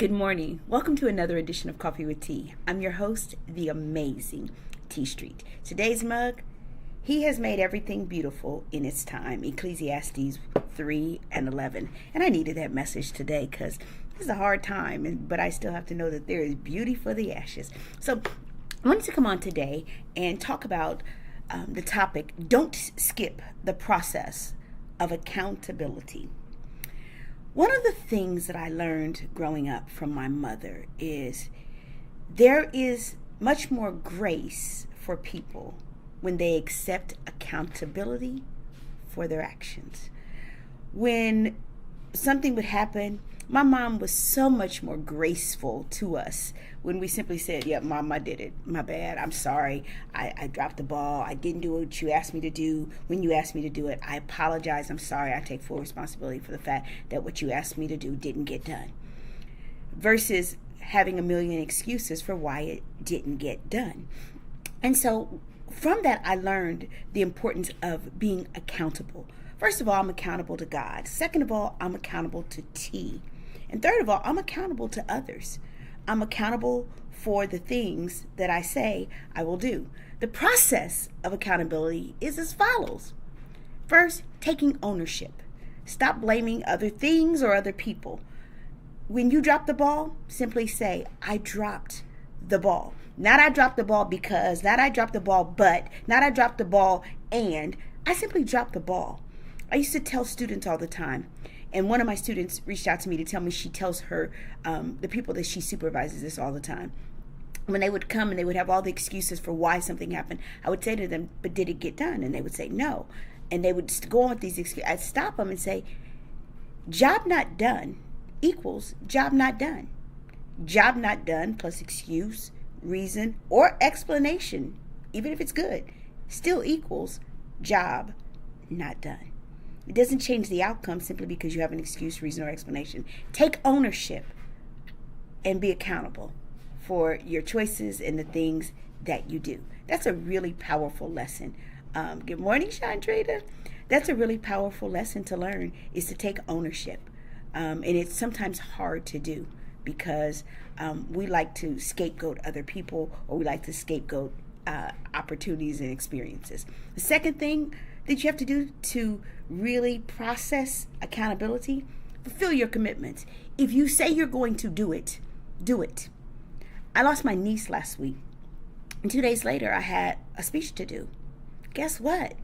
Good morning. Welcome to another edition of Coffee with Tea. I'm your host, the amazing T Street. Today's mug, he has made everything beautiful in its time. Ecclesiastes 3:11. And I needed that message today because this is a hard time, but I still have to know that there is beauty for the ashes. So I wanted to come on today and talk about the topic, don't skip the process of accountability. One of the things that I learned growing up from my mother is there is much more grace for people when they accept accountability for their actions. When something would happen, my mom was so much more graceful to us when we simply said, "Yeah, Mom, I did it. My bad. I'm sorry. I dropped the ball. I didn't do what you asked me to do when you asked me to do it. I apologize. I'm sorry. I take full responsibility for the fact that what you asked me to do didn't get done." Versus having a million excuses for why it didn't get done. And so from that, I learned the importance of being accountable. First of all, I'm accountable to God. Second of all, I'm accountable to T. And third of all, I'm accountable to others. I'm accountable for the things that I say I will do. The process of accountability is as follows. First, taking ownership. Stop blaming other things or other people. When you drop the ball, simply say, "I dropped the ball." Not I dropped the ball because, not I dropped the ball but, not I dropped the ball and, I simply dropped the ball. I used to tell students all the time, and one of my students reached out to me to tell me she tells her, the people that she supervises this all the time. When they would come and they would have all the excuses for why something happened, I would say to them, "But did it get done?" And they would say, "No." And they would go on with these excuses. I'd stop them and say, job not done equals job not done. Job not done plus excuse, reason, or explanation, even if it's good, still equals job not done. It doesn't change the outcome simply because you have an excuse, reason, or explanation. Take ownership and be accountable for your choices and the things that you do. That's a really powerful lesson. Good morning, Chandrita. That's a really powerful lesson to learn, is to take ownership. And it's sometimes hard to do because we like to scapegoat other people, or we like to scapegoat opportunities and experiences. The second thing that you have to do to really process accountability, fulfill your commitments. If you say you're going to do it, do it. I lost my niece last week, and 2 days later I had a speech to do. Guess what?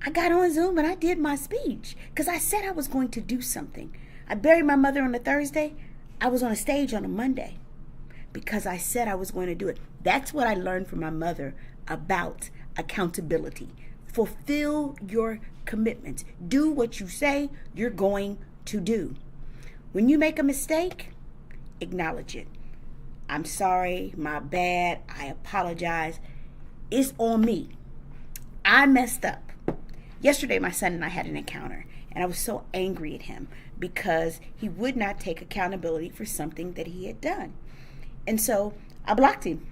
I got on Zoom and I did my speech because I said I was going to do something. I buried my mother on a Thursday. I was on a stage on a Monday because I said I was going to do it. That's what I learned from my mother about accountability. Fulfill your commitments. Do what you say you're going to do. When you make a mistake, acknowledge it. "I'm sorry, my bad, I apologize. It's on me. I messed up." Yesterday, my son and I had an encounter, and I was so angry at him because he would not take accountability for something that he had done. And so I blocked him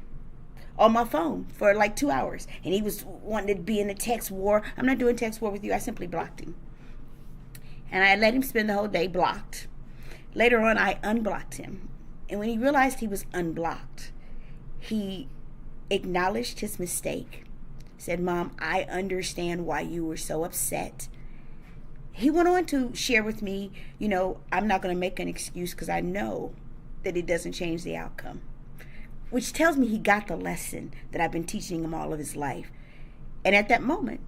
on my phone for like 2 hours. And he was wanting to be in a text war. I'm not doing text war with you. I simply blocked him. And I let him spend the whole day blocked. Later on, I unblocked him. And when he realized he was unblocked, he acknowledged his mistake. Said, "Mom, I understand why you were so upset." He went on to share with me, I'm not going to make an excuse because I know that it doesn't change the outcome. Which tells me he got the lesson that I've been teaching him all of his life. And at that moment,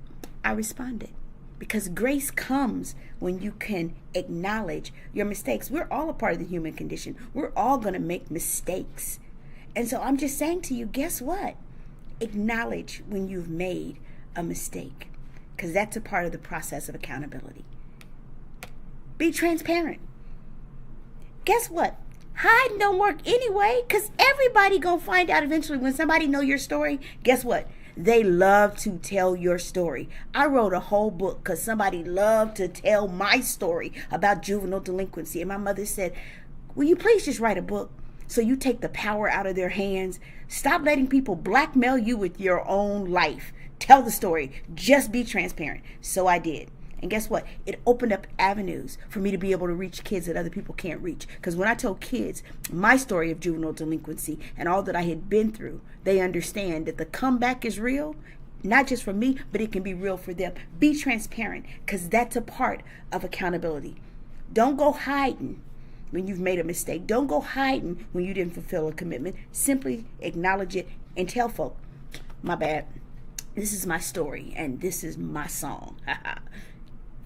I responded. Because grace comes when you can acknowledge your mistakes. We're all a part of the human condition. We're all going to make mistakes. And so I'm just saying to you, guess what? Acknowledge when you've made a mistake. Because that's a part of the process of accountability. Be transparent. Guess what? Hiding don't work anyway, because everybody gonna find out eventually. When somebody know your story, guess what? They love to tell your story. I wrote a whole book because somebody loved to tell my story about juvenile delinquency. And my mother said, "Will you please just write a book so you take the power out of their hands? Stop letting people blackmail you with your own life. Tell the story. Just be transparent." So I did. And guess what? It opened up avenues for me to be able to reach kids that other people can't reach. Because when I told kids my story of juvenile delinquency and all that I had been through, they understand that the comeback is real, not just for me, but it can be real for them. Be transparent, because that's a part of accountability. Don't go hiding when you've made a mistake. Don't go hiding when you didn't fulfill a commitment. Simply acknowledge it and tell folk, my bad. This is my story and this is my song.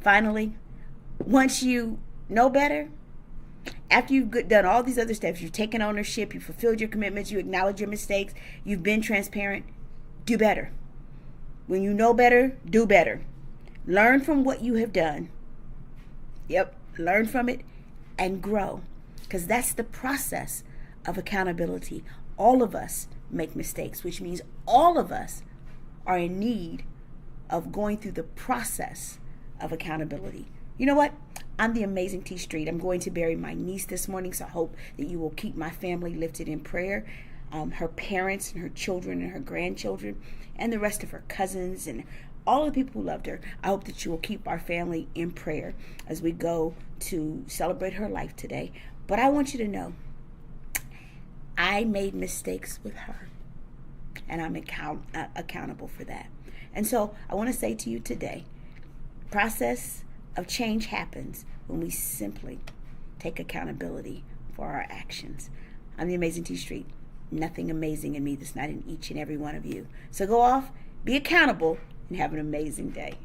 Finally, once you know better, after you've done all these other steps, you've taken ownership, you've fulfilled your commitments, you acknowledge your mistakes, you've been transparent, do better. When you know better, do better. Learn from what you have done. Yep, learn from it and grow, because that's the process of accountability. All of us make mistakes, which means all of us are in need of going through the process of accountability. You know what? I'm the amazing T Street. I'm going to bury my niece this morning, so I hope that you will keep my family lifted in prayer. Her parents and her children and her grandchildren and the rest of her cousins and all the people who loved her. I hope that you will keep our family in prayer as we go to celebrate her life today. But I want you to know, I made mistakes with her, and I'm accountable for that. And so I want to say to you today, process of change happens when we simply take accountability for our actions. I'm the amazing T Street. Nothing amazing in me that's not in each and every one of you. So go off, be accountable, and have an amazing day.